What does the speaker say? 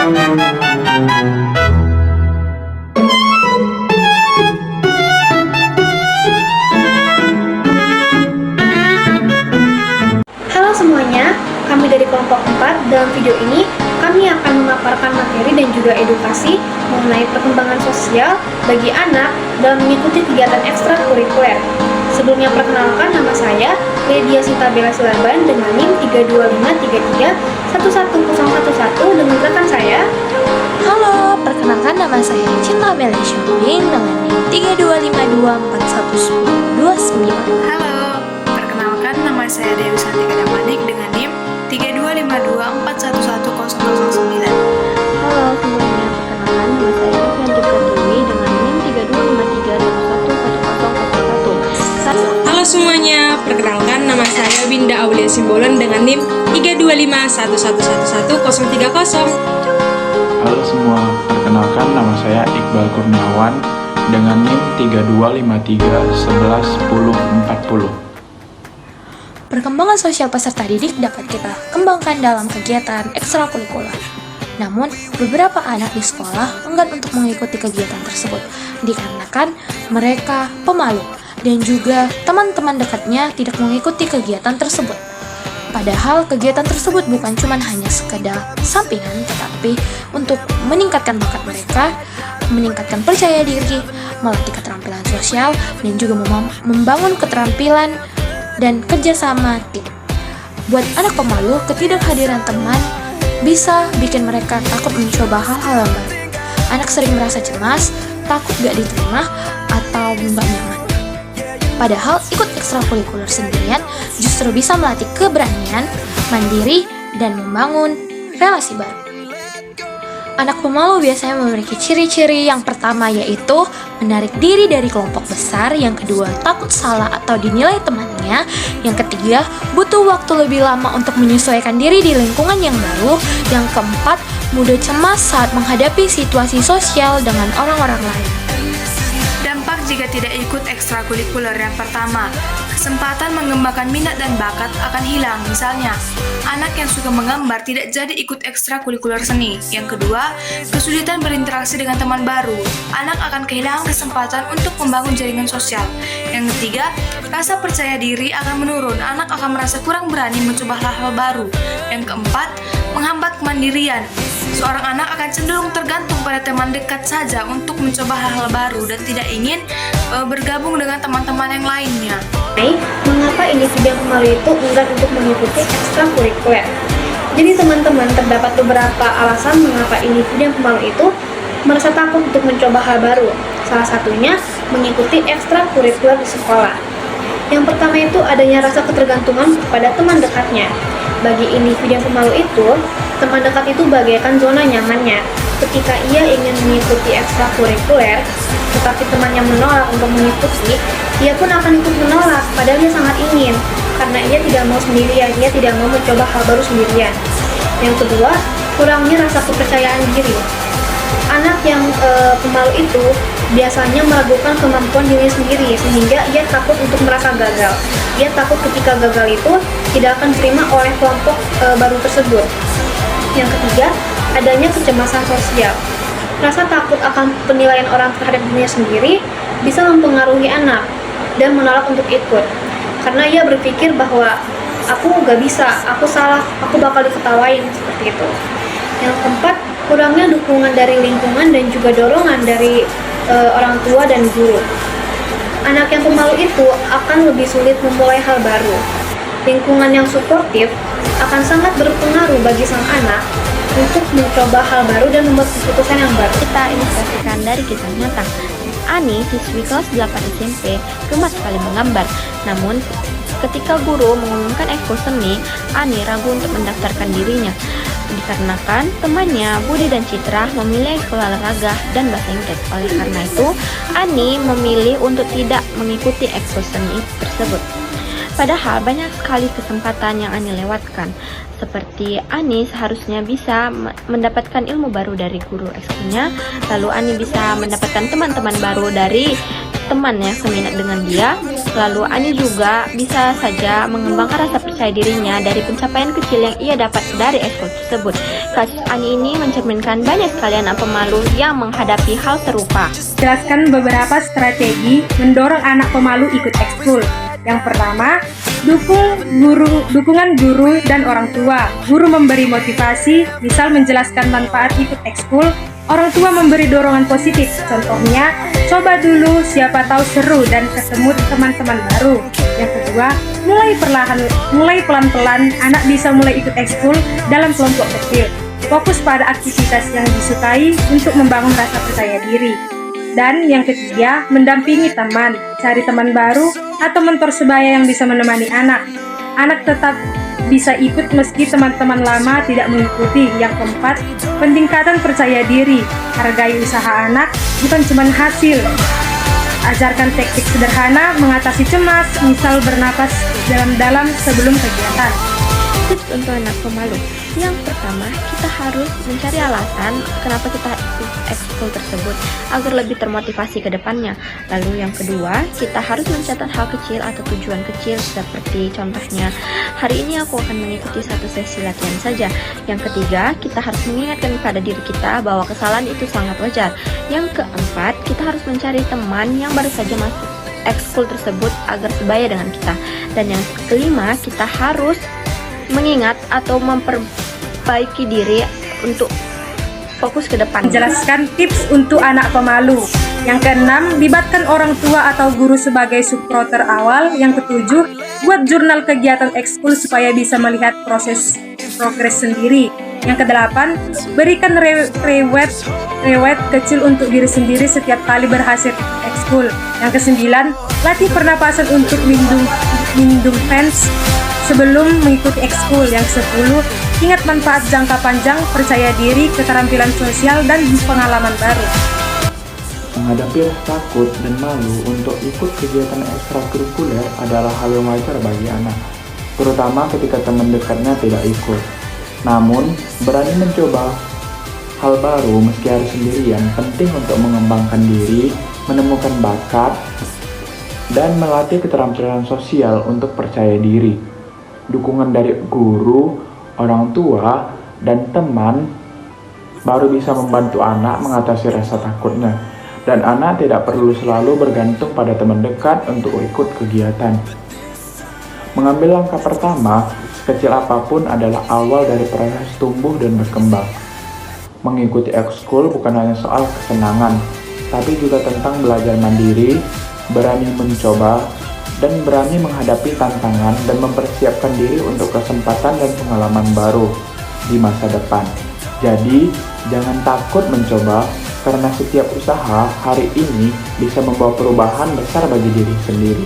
Halo semuanya, kami dari kelompok 4. Dalam video ini, kami akan memaparkan materi dan juga edukasi mengenai perkembangan sosial bagi anak dalam mengikuti kegiatan ekstrakurikuler. Sebelumnya perkenalkan, nama saya Ledia Sinta Bella Silarban dengan NIM 32533111011 dengan rekan saya. Halo, perkenalkan nama saya Cinta Bella Syuring dengan NIM 32524111029. Halo, perkenalkan nama saya Dewi Santika Damanik dengan NIM 32524111009. Halo semuanya, perkenalkan nama saya Sofian Dewi dengan NIM 32531111011. Halo semuanya, perkenalkan nama saya Winda Aulia Simbolon dengan NIM 32511111030. Halo semua, perkenalkan nama saya Iqbal Kurniawan dengan NIM 3253111040. Perkembangan sosial peserta didik dapat kita kembangkan dalam kegiatan ekstrakurikuler. Namun, beberapa anak di sekolah enggan untuk mengikuti kegiatan tersebut dikarenakan mereka pemalu dan juga teman-teman dekatnya tidak mengikuti kegiatan tersebut. Padahal kegiatan tersebut bukan cuma hanya sekedar sampingan, tetapi untuk meningkatkan bakat mereka, meningkatkan percaya diri, melatih keterampilan sosial, dan juga membangun keterampilan dan kerjasama tim. Buat anak pemalu, ketidakhadiran teman bisa bikin mereka takut mencoba hal-hal yang baru. Anak sering merasa cemas, takut gak diterima, atau gak nyaman. Padahal ikut ekstrakurikuler sendirian justru bisa melatih keberanian, mandiri, dan membangun relasi baru. Anak pemalu biasanya memiliki ciri-ciri yang pertama yaitu menarik diri dari kelompok besar, yang kedua takut salah atau dinilai temannya, yang ketiga butuh waktu lebih lama untuk menyesuaikan diri di lingkungan yang baru, yang keempat mudah cemas saat menghadapi situasi sosial dengan orang-orang lain. Dampak jika tidak ikut ekstrakurikuler: yang pertama, kesempatan mengembangkan minat dan bakat akan hilang. Misalnya, anak yang suka menggambar tidak jadi ikut ekstrakurikuler seni. Yang kedua, kesulitan berinteraksi dengan teman baru. Anak akan kehilangan kesempatan untuk membangun jaringan sosial. Yang ketiga, rasa percaya diri akan menurun. Anak akan merasa kurang berani mencoba hal-hal baru. Yang keempat, menghambat kemandirian. Seorang anak akan cenderung tergantung pada teman dekat saja untuk mencoba hal-hal baru dan tidak ingin bergabung dengan teman-teman yang lainnya. Mengapa individu yang pemalu itu enggan untuk mengikuti ekstrakurikuler? Jadi teman-teman, terdapat beberapa alasan mengapa individu yang pemalu itu merasa takut untuk mencoba hal baru. Salah satunya mengikuti ekstrakurikuler di sekolah. Yang pertama itu adanya rasa ketergantungan kepada teman dekatnya. Bagi individu yang pemalu itu, teman dekat itu bagaikan zona nyamannya. Ketika ia ingin mengikuti ekstrakurikuler, tetapi temannya menolak untuk mengikuti, ia pun akan ikut menolak, padahal dia sangat ingin, karena ia tidak mau sendirian, ia tidak mau mencoba hal baru sendirian. Yang kedua, kurangnya rasa kepercayaan diri. Anak yang pemalu itu biasanya meragukan kemampuan diri sendiri, sehingga ia takut untuk merasa gagal. Ia takut ketika gagal itu tidak akan diterima oleh kelompok baru tersebut. Yang ketiga, adanya kecemasan sosial. Rasa takut akan penilaian orang terhadap dirinya sendiri bisa mempengaruhi anak dan menolak untuk ikut, karena ia berpikir bahwa aku gak bisa, aku salah, aku bakal diketawain, seperti itu. Yang keempat, kurangnya dukungan dari lingkungan dan juga dorongan dari orang tua dan guru. Anak yang pemalu itu akan lebih sulit memulai hal baru. Lingkungan yang suportif akan sangat berpengaruh bagi sang anak untuk mencoba hal baru dan membuat keputusan yang baru. Kita ilustrasikan dari kisah nyata. Ani, siswi kelas 8 SMP, gemar sekali menggambar. Namun, ketika guru mengumumkan ekskul seni, Ani ragu untuk mendaftarkan dirinya. Dikarenakan temannya Budi dan Citra memilih ekskul olahraga dan bahasa Inggris. Oleh karena itu, Ani memilih untuk tidak mengikuti ekskul seni tersebut. Padahal banyak sekali kesempatan yang Ani lewatkan. Seperti Ani seharusnya bisa mendapatkan ilmu baru dari guru ekskulnya, lalu Ani bisa mendapatkan teman-teman baru dari teman yang seminat dengan dia, Lalu Ani juga bisa saja mengembangkan rasa percaya dirinya dari pencapaian kecil yang ia dapat dari ekskul tersebut. Kasus Ani ini mencerminkan banyak sekali anak pemalu yang menghadapi hal serupa. Jelaskan beberapa strategi mendorong anak pemalu ikut ekskul. Yang pertama, dukungan guru dan orang tua. Guru memberi motivasi, misal menjelaskan manfaat ikut ekskul. Orang tua memberi dorongan positif, contohnya, coba dulu, siapa tahu seru dan ketemu teman-teman baru. Yang kedua, mulai pelan-pelan, anak bisa mulai ikut ekskul dalam kelompok kecil. Fokus pada aktivitas yang disukai untuk membangun rasa percaya diri. Dan yang ketiga, mendampingi teman, cari teman baru atau mentor sebaya yang bisa menemani anak. Anak tetap bisa ikut meski teman-teman lama tidak mengikuti. Yang keempat, peningkatan percaya diri. Hargai usaha anak, bukan cuma hasil. Ajarkan teknik sederhana mengatasi cemas, misal bernapas dalam-dalam sebelum kegiatan. Tips untuk anak pemalu. Yang pertama, kita harus mencari alasan kenapa kita ikut ekskul tersebut agar lebih termotivasi ke depannya. Lalu yang kedua, kita harus mencatat hal kecil atau tujuan kecil seperti contohnya, hari ini aku akan mengikuti 1 sesi latihan saja. Yang ketiga, kita harus mengingatkan pada diri kita bahwa kesalahan itu sangat wajar. Yang keempat, kita harus mencari teman yang baru saja masuk ekskul tersebut agar sebaya dengan kita. Dan yang kelima, kita harus mengingat atau memperbaiki diri untuk fokus ke depan. Menjelaskan tips untuk anak pemalu. Yang keenam, libatkan orang tua atau guru sebagai supporter awal. Yang ketujuh, buat jurnal kegiatan ekskul supaya bisa melihat progres sendiri. Yang kedelapan, berikan reward kecil untuk diri sendiri setiap kali berhasil ekskul. Yang kesembilan, latih pernapasan untuk lindung fans sebelum mengikuti ekskul. Yang 10, ingat manfaat jangka panjang, percaya diri, keterampilan sosial, dan pengalaman baru. Menghadapi rasa takut dan malu untuk ikut kegiatan ekstrakurikuler adalah hal yang wajar bagi anak, terutama ketika teman dekatnya tidak ikut. Namun, berani mencoba hal baru meski harus sendirian penting untuk mengembangkan diri, menemukan bakat, dan melatih keterampilan sosial untuk percaya diri. Dukungan dari guru, orang tua, dan teman baru bisa membantu anak mengatasi rasa takutnya. Dan anak tidak perlu selalu bergantung pada teman dekat untuk ikut kegiatan. Mengambil langkah pertama, sekecil apapun adalah awal dari proses tumbuh dan berkembang. Mengikuti ekskul bukan hanya soal kesenangan, tapi juga tentang belajar mandiri, berani mencoba, dan berani menghadapi tantangan dan mempersiapkan diri untuk kesempatan dan pengalaman baru di masa depan. Jadi, jangan takut mencoba, karena setiap usaha hari ini bisa membawa perubahan besar bagi diri sendiri.